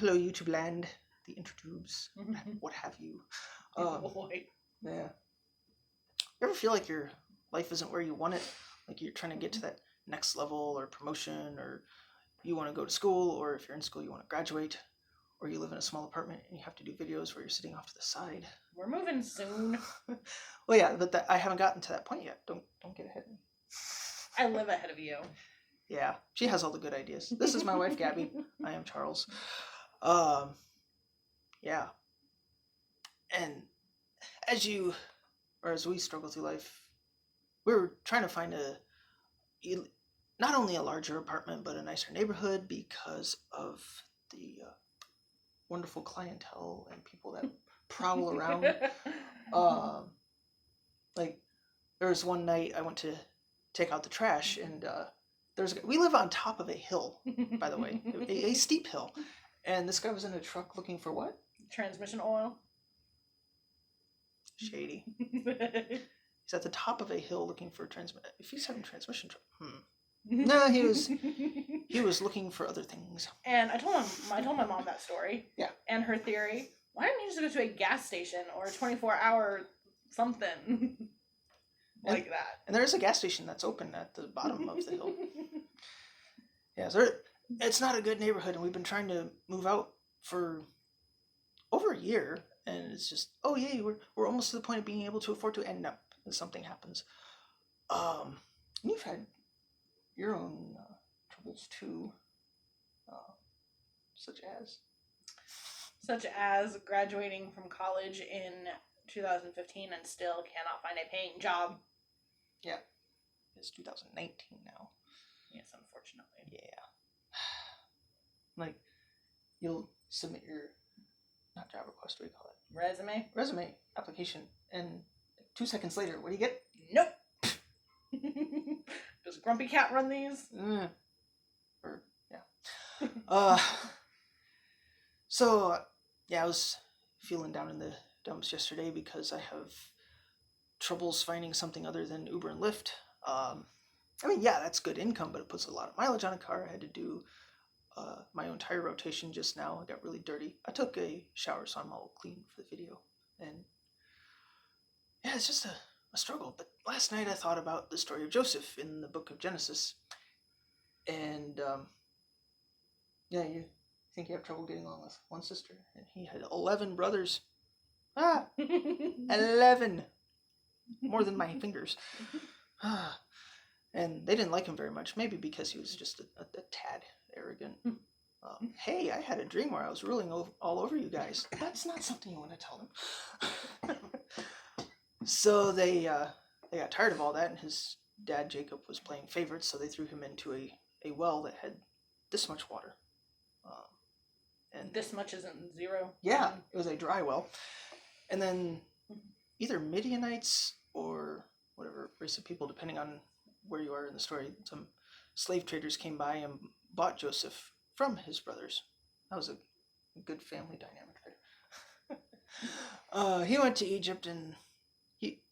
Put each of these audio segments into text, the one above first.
hello, YouTube land, the intertubes, what have you. Boy. Yeah. You ever feel like your life isn't where you want it? Like you're trying to get to that next level or promotion, or you want to go to school, or if you're in school, you want to graduate, or you live in a small apartment and you have to do videos where you're sitting off to the side. We're moving soon. Well, yeah, but I haven't gotten to that point yet. Don't get ahead of me. I live ahead of you. Yeah, she has all the good ideas. This is my wife, Gabby. I am Charles. Yeah. And as we struggle through life, we're trying to find not only a larger apartment, but a nicer neighborhood because of the wonderful clientele and people that prowl around. Like, there was one night I went to take out the trash, and we live on top of a hill, by the way, a steep hill, and this guy was in a truck looking for what? Transmission oil. Shady. He's at the top of a hill looking for if he's having transmission trouble. No, he was looking for other things. And I told my mom that story. Yeah. And her theory, why didn't he just go to a gas station or a 24-hour something like that? And there is a gas station that's open at the bottom of the hill. Yeah, so it's not a good neighborhood, and we've been trying to move out for over a year, and it's just, oh yay, we're almost to the point of being able to afford to end up if something happens. You've had your own troubles too, such as graduating from college in 2015 and still cannot find a paying job. Yeah, it's 2019 now. Yes, unfortunately. Yeah. Like, you'll submit your, not job request, what do you call it? Resume application, and 2 seconds later, what do you get? Nope. Does Grumpy Cat run these? Or, yeah. So, yeah, I was feeling down in the dumps yesterday because I have troubles finding something other than Uber and Lyft. I mean, yeah, that's good income, but it puts a lot of mileage on a car. I had to do my own tire rotation just now. It got really dirty. I took a shower, so I'm all clean for the video. And yeah, it's just a struggle. But last night I thought about the story of Joseph in the book of Genesis. And yeah, you think you have trouble getting along with one sister. And he had 11 brothers. 11! More than my fingers. And they didn't like him very much, maybe because he was just a tad arrogant. Hey, I had a dream where I was ruling all over you guys. That's not something you want to tell them. So they got tired of all that, and his dad, Jacob, was playing favorites, so they threw him into a well that had this much water. And this much isn't zero? Yeah, it was a dry well. And then either Midianites or whatever race of people, depending on where you are in the story, some slave traders came by and bought Joseph from his brothers. That was a good family dynamic there. He went to Egypt, and he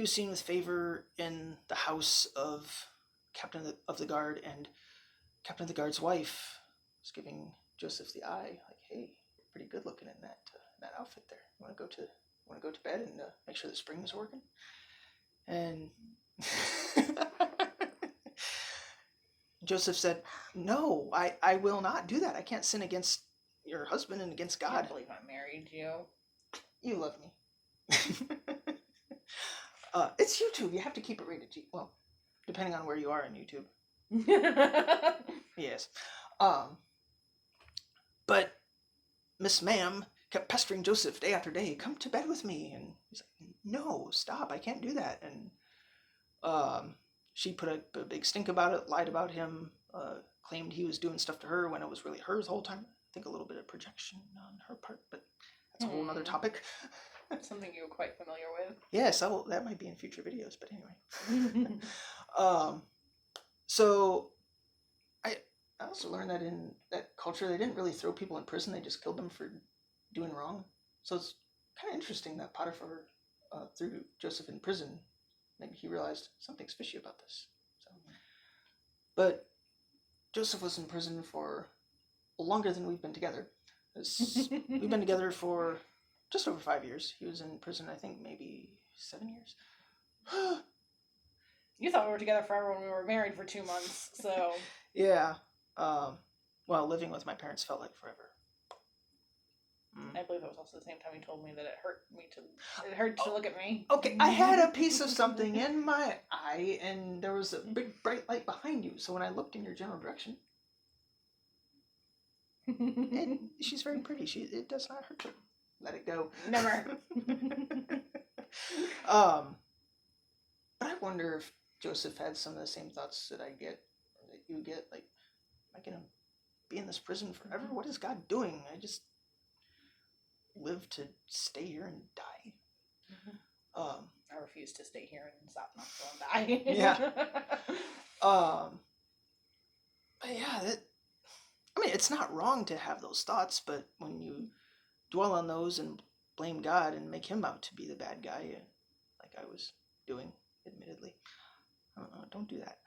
was seen with favor in the house of captain of the guard, and captain of the guard's wife was giving Joseph the eye, like, hey, you're pretty good looking in that outfit there. You want to go to bed and make sure the spring is working? And Joseph said, no, I will not do that. I can't sin against your husband and against God. I can't believe I married you. You love me. It's YouTube. You have to keep it rated G. Well, depending on where you are in YouTube. Yes. But Miss Ma'am kept pestering Joseph day after day. Come to bed with me. And he's like, no, stop. I can't do that. And she put up a big stink about it, lied about him, claimed he was doing stuff to her when it was really hers the whole time. I think a little bit of projection on her part, but that's a whole other topic. Something you're quite familiar with. Yes, that might be in future videos, but anyway. So I also learned that in that culture, they didn't really throw people in prison. They just killed them for doing wrong. So it's kind of interesting that Potiphar threw Joseph in prison. Maybe he realized something's fishy about this. So, but Joseph was in prison for longer than we've been together. We've been together for just over 5 years. He was in prison, I think, maybe 7 years. You thought we were together forever when we were married for 2 months, so... Yeah. Well, living with my parents felt like forever. I believe it was also the same time he told me that it hurt to look at me. Okay, I had a piece of something in my eye, and there was a big bright light behind you. So when I looked in your general direction, she's very pretty. It does not hurt to let it go. Never. But I wonder if Joseph had some of the same thoughts that I get, or that you get. Like, am I gonna be in this prison forever? What is God doing? I just live to stay here and die. I refuse to stay here and stop not go and die. Yeah. But yeah, I mean, it's not wrong to have those thoughts, but when you dwell on those and blame God and make him out to be the bad guy, like I was doing, admittedly, don't do that.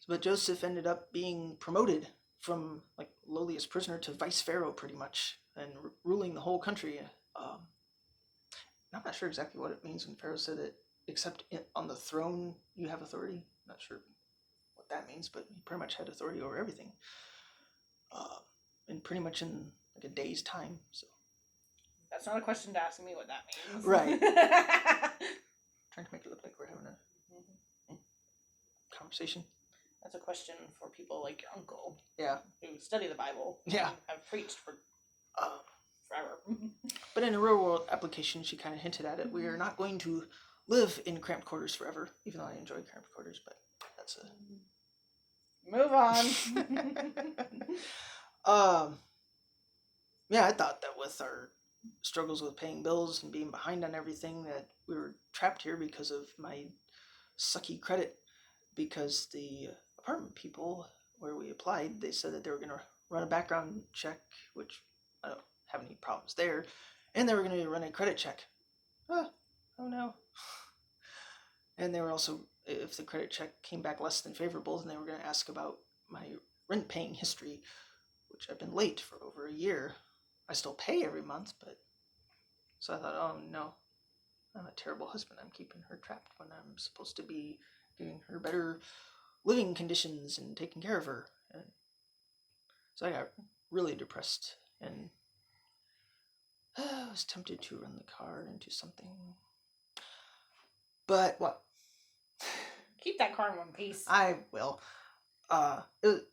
But Joseph ended up being promoted from like lowliest prisoner to vice pharaoh, pretty much, and ruling the whole country. I'm not sure exactly what it means when Pharaoh said that, except on the throne you have authority. Not sure what that means, but he pretty much had authority over everything, and pretty much in like a day's time. So that's not a question to ask me what that means. Right. Trying to make it look like we're having a conversation. That's a question for people like your uncle. Yeah. Who study the Bible. Yeah. And have preached for forever. But in a real world application, she kind of hinted at it. We are not going to live in cramped quarters forever, even though I enjoy cramped quarters, but that's a... Move on. Yeah, I thought that with our struggles with paying bills and being behind on everything, that we were trapped here because of my sucky credit, because the apartment people where we applied, they said that they were going to run a background check, which I don't have any problems there, and they were going to run a credit check. Oh no. And they were also, if the credit check came back less than favorable, then they were going to ask about my rent paying history, which I've been late for over a year. I still pay every month, but... So I thought, oh no, I'm a terrible husband. I'm keeping her trapped when I'm supposed to be giving her better living conditions and taking care of her. And so I got really depressed, and I was tempted to run the car into something. But what? Keep that car in one piece. I will. It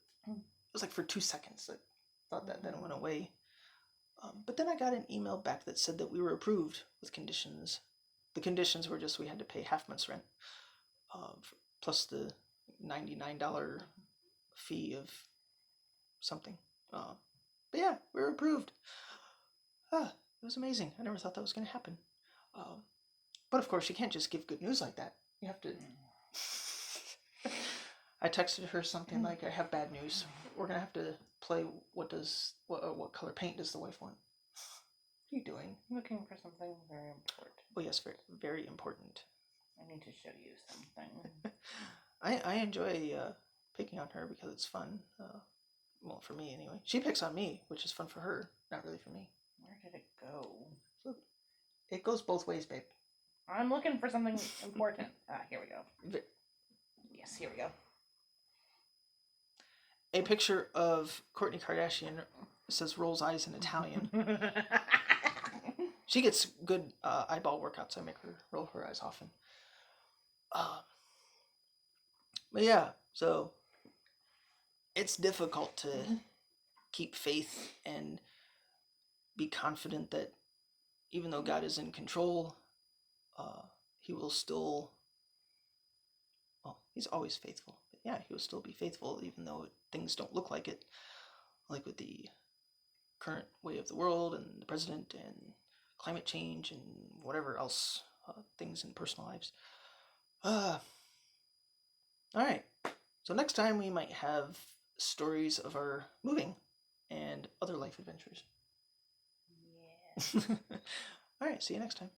was like for 2 seconds. I thought that, then it went away. But then I got an email back that said that we were approved with conditions. The conditions were just we had to pay half month's rent, plus the $99 fee of something. But yeah, we were approved. It was amazing. I never thought that was going to happen. But of course, you can't just give good news like that. You have to... I texted her something like, I have bad news. We're going to have to play what color paint does the wife want? What are you doing? I'm looking for something very important. Oh yes, very, very important. I need to show you something. I enjoy picking on her because it's fun. Well, for me anyway. She picks on me, which is fun for her, not really for me. Where did it go? So, it goes both ways, babe. I'm looking for something important. Here we go. Yes, here we go. A picture of Kourtney Kardashian says rolls eyes in Italian. She gets good eyeball workouts. I make her roll her eyes often. But yeah, so it's difficult to keep faith and be confident that even though God is in control, he will still, well, he's always faithful. But yeah, he will still be faithful even though things don't look like it, like with the current way of the world and the president and climate change and whatever else, things in personal lives. All right, so next time we might have stories of our moving and other life adventures. Yeah. All right, see you next time.